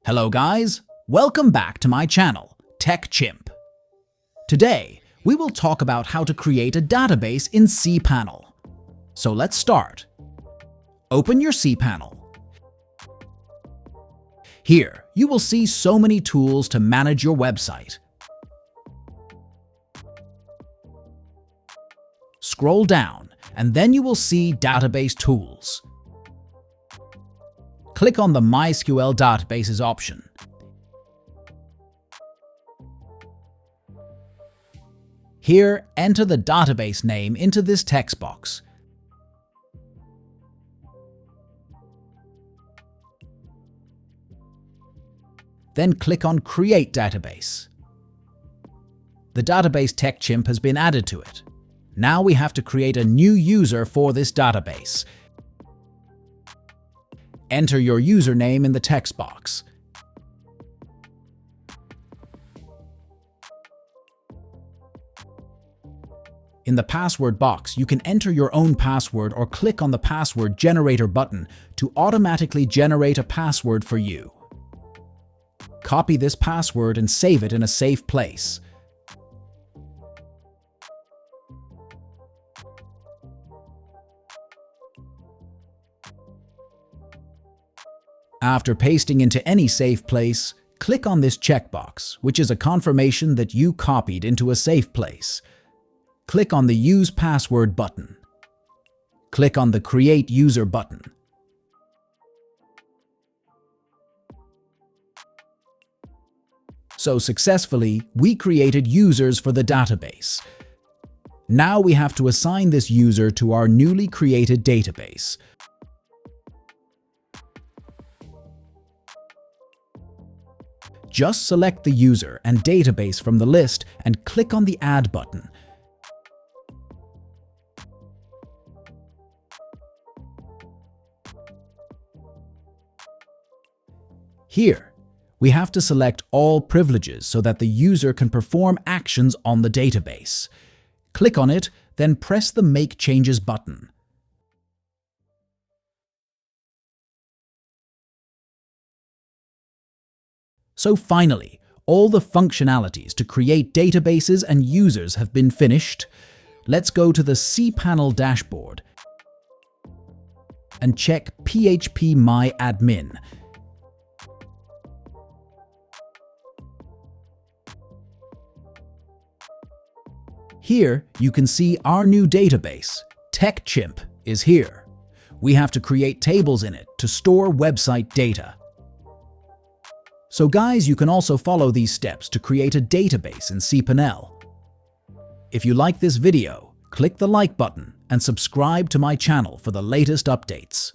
Hello guys, welcome back to my channel, TechChimp. Today, we will talk about how to create a database in cPanel. So let's start. Open your cPanel. Here, you will see so many tools to manage your website. Scroll down, and then you will see Database Tools. Click on the MySQL Databases option. Here, enter the database name into this text box. Then click on Create Database. The database TechChimp has been added to it. Now we have to create a new user for this database. Enter your username in the text box. In the password box, you can enter your own password or click on the Password Generator button to automatically generate a password for you. Copy this password and save it in a safe place. After pasting into any safe place, click on this checkbox, which is a confirmation that you copied into a safe place. Click on the Use Password button. Click on the Create User button. So successfully, we created users for the database. Now we have to assign this user to our newly created database. Just select the user and database from the list and click on the Add button. Here, we have to select all privileges so that the user can perform actions on the database. Click on it, then press the Make Changes button. So finally, all the functionalities to create databases and users have been finished. Let's go to the cPanel dashboard and check phpMyAdmin. Here, you can see our new database, TechChimp, is here. We have to create tables in it to store website data. So guys, you can also follow these steps to create a database in cPanel. If you like this video, click the like button and subscribe to my channel for the latest updates.